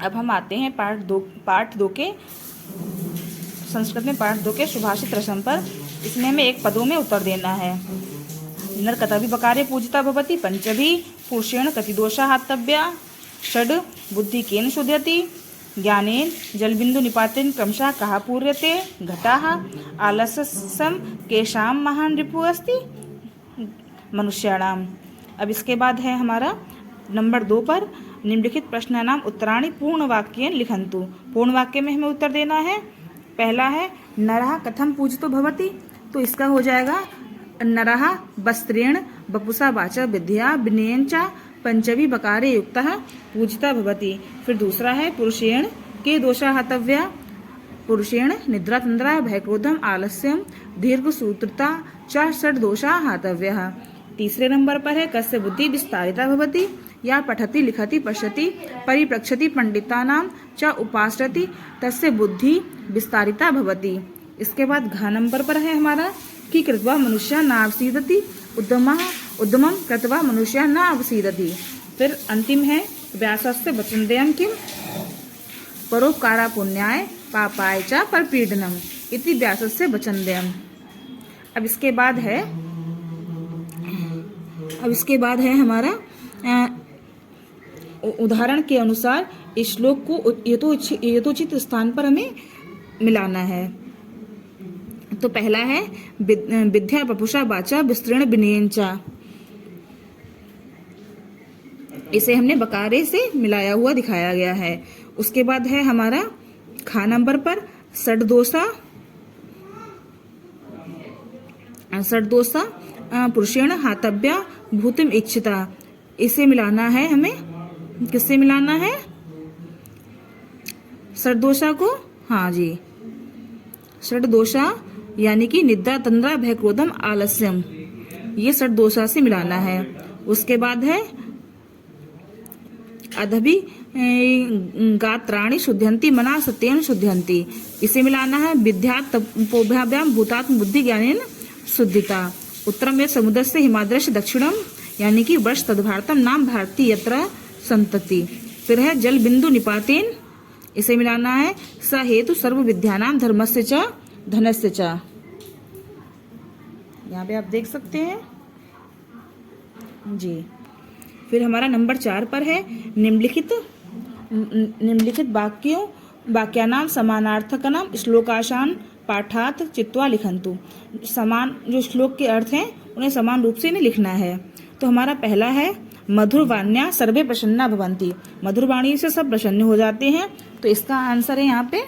अब हम आते हैं पार्ट दो के संस्कृत में पार्ट 2 के सुभाषित रसम पर। इसमें हमें एक पदों में उत्तर देना है। नरकतभि बकारे पूजिता भवति, पंचभी पुरुषेण कतिदोषा हातव्या, षड् बुद्धि केन शुध्यति, ज्ञानेन जलबिंदु निपातेन क्रमशः कहा पूर्यते, घटाः आलस्यम केषां महान रिपु अस्ति, मनुष्याणाम। अब इसके बाद है हमारा नंबर 2 पर निम्नलिखित प्रश्नानाम उत्तराणि पूर्ण वाक्येन लिखन्तु। पूर्ण वाक्य में हमें उत्तर देना है। पहला है नरः कथम पूजितो भवति, तो इसका हो जाएगा नरः वस्त्रेण वपुषा वाचा विद्या विनयेन च पंचभी बकारे युक्तः पूजिता भवति। फिर दूसरा है पुरुषेण के दोषा हतव्या, पुरुषेण निद्रा तंद्रा भयक्रोधम आलस्यम दीर्घसूत्रता च षड् दोषा हातव्यः। तीसरे नंबर पर है कस्य बुद्धि विस्तारिता भवति, या पठति लिखति पश्यति परिप्रक्षति पंडितानां च उपासति तस्य बुद्धि विस्तारिता भवति। इसके बाद घ नंबर पर है हमारा कि कृत्वा मनुष्य न अवसीदति, उद्यमं कृत्वा मनुष्य न अवसीदति। फिर अंतिम है व्यासस्य वचनद्वयं किम, परोपकारा पुण्याय पापाय च परपीडनम इति व्यासस्य वचनद्वयम्। अब इसके बाद है हमारा उदाहरण के अनुसार इस श्लोक को यथोचित स्थान पर हमें मिलाना है। तो पहला है विद्या वपुषा वाचा विस्तृण विनयेन च, इसे हमने बकारे से मिलाया हुआ दिखाया गया है। उसके बाद है हमारा खा नंबर पर षड् दोषा पुरुषेण हातव्या भूतिम इच्छिता, इसे मिलाना है हमें। किससे मिलाना है? षड् दोषा को, हाँ जी, षड् दोषा यानी कि निद्रा तंद्रा भय क्रोधम आलस्यम, ये षड् दोषा से मिलाना है। उसके बाद है अदभि गात्राणि शुद्ध्यन्ति मना सत्येन शुद्ध्यन्ति, इसे मिलाना है विद्या तपोभ्याम भूतात्म बुद्धि ज्ञानेन शुद्धिता। उत्तरम यत् समुद्रस्य हिमाद्रस्य दक्षिणम यानी कि वर्ष तद्भारतम नाम भारती यत्र संतति। फिर है जल बिंदु निपातेन, इसे मिलाना है स हेतु सर्व विद्यानाम धर्मस्य च धनस्य च। यहाँ पे आप देख सकते हैं जी। फिर हमारा नंबर 4 पर है निम्नलिखित वाक्यानाम समानार्थकनाम श्लोकाशान पाठात चित्वा लिखन्तु। समान जो श्लोक के अर्थ हैं उन्हें समान रूप से इन्हें लिखना है। तो हमारा पहला है मधुरवाण्या सर्वे प्रसन्ना भवन्ति, मधुरवाणी से सब प्रसन्न हो जाते हैं। तो इसका आंसर है यहाँ पे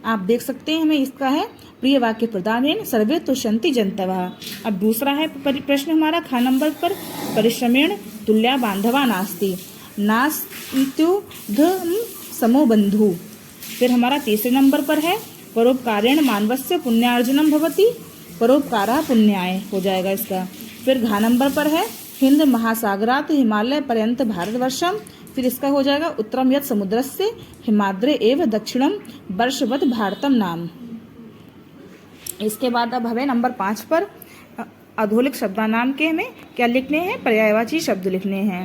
आप देख सकते हैं, हमें इसका है प्रिय वाक्य प्रदानेन सर्वे तुष्यन्ति जन्तवः। अब दूसरा है प्रश्न हमारा खा नंबर पर परिश्रमेण तुल्या बांधवा नास्ति, नास्त्युधम समो बंधु। फिर हमारा तीसरे नंबर पर है परोपकारेण मानवस्य पुण्यार्जनम भवति, परोपकारा पुण्याय हो जाएगा इसका। फिर घा नंबर पर है हिंद महासागरात हिमालय पर्यंत भारतवर्षम, फिर इसका हो जाएगा उत्तरम यत् समुद्रस्य हिमाद्रे एव दक्षिणम वर्षवत् भारतम नाम। इसके बाद अब हमें नंबर 5 पर अधोलिख शब्दानाम के हमें क्या लिखने हैं, पर्यायवाची शब्द लिखने हैं।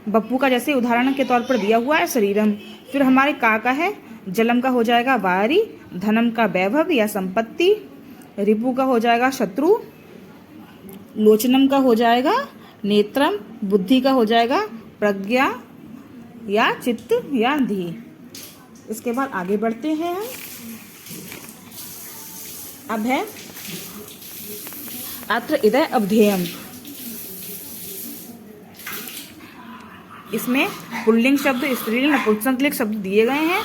बप्पू का जैसे उदाहरण के तौर पर दिया हुआ है शरीरम। फिर हमारे का है जलम का हो जाएगा वारी, धनम का वैभव या संपत्ति, रिपु का हो जाएगा शत्रु, लोचनम का हो जाएगा नेत्रम, बुद्धि का हो जाएगा प्रज्ञा या चित्त या धी। इसके बाद आगे बढ़ते हैं हम। अब है अत्र इदय अवधेयम, इसमें पुल्लिंग शब्द स्त्रीलिंग नपुंसकलिंग शब्द दिए गए हैं।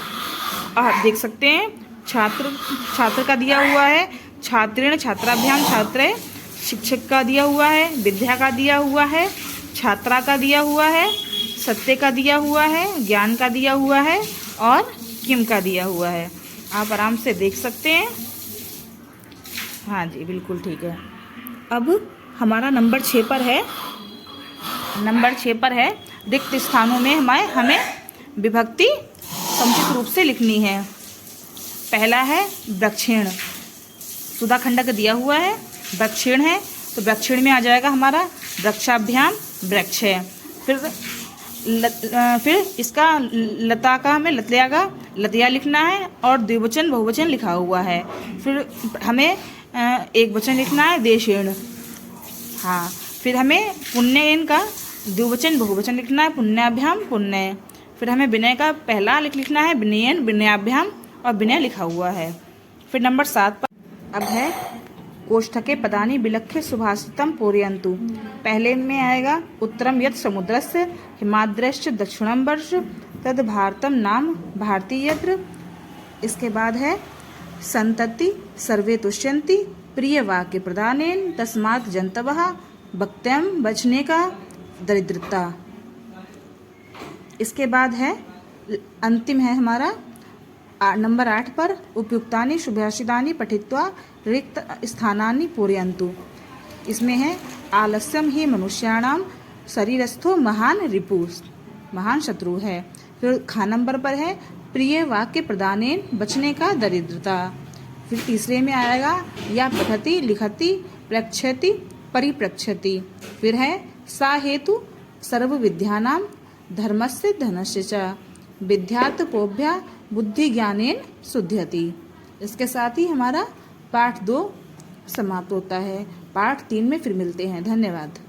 आप देख सकते हैं छात्र का दिया हुआ है, छात्रेण छात्राभ्याम छात्रे, शिक्षक का दिया हुआ है, विद्या का दिया हुआ है, छात्रा का दिया हुआ है, सत्य का दिया हुआ है, ज्ञान का दिया हुआ है और किम का दिया हुआ है। आप आराम से देख सकते हैं। हाँ जी बिल्कुल ठीक है। अब हमारा नंबर 6 पर है रिक्त स्थानों में हमें विभक्ति समुचित रूप से लिखनी है। पहला है वृक्षेण, सुधाखंड का दिया हुआ है, वृक्षेण है तो वृक्षेण में आ जाएगा हमारा वृक्षाभ्याम वृक्ष है। फिर फिर इसका लता का हमें लतयागा लतिया लिखना है और द्विवचन बहुवचन लिखा हुआ है। फिर हमें एक वचन लिखना है देशेण। हाँ, फिर हमें पुण्ययन का द्विवचन बहुवचन लिखना है पुण्याभ्याम पुण्य। फिर हमें विनय का पहला लिखना है विनयन विनयाभ्याम और विनय लिखा हुआ है। फिर नंबर 7 पर अब है कोष्ठके पदानि विलक्ष्य सुभाषितम पूरयन्तु। पहले में आएगा उत्तरम यत् समुद्रस्य हिमाद्रश्च दक्षिणम वर्ष तद भारतम नाम भारती यत्र। इसके बाद है संतति सर्वे तुष्यन्ति प्रिय वाक्य प्रदानेन तस्मात् जंतवः भक्त्यम बचने का दरिद्रता। इसके बाद है अंतिम है हमारा नंबर 8 पर उपयुक्तानि सुभाषितानि पठित्वा रिक्त स्थानानि पूरयन्तु। इसमें है आलस्यम ही मनुष्याणाम शरीरस्थो महान रिपु, महान शत्रु है। फिर खा नंबर पर है प्रिय वाक्य प्रदानेन बचने का दरिद्रता। फिर तीसरे में आएगा या पठति लिखति प्रक्षति परिप्रक्षति। फिर है सा हेतु सर्व विद्यानां धर्मस्य धनस्य च विद्यार्थपोभ्या बुद्धि ज्ञानेन शुध्यति। इसके साथ ही हमारा पाठ 2 समाप्त होता है। पाठ 3 में फिर मिलते हैं। धन्यवाद।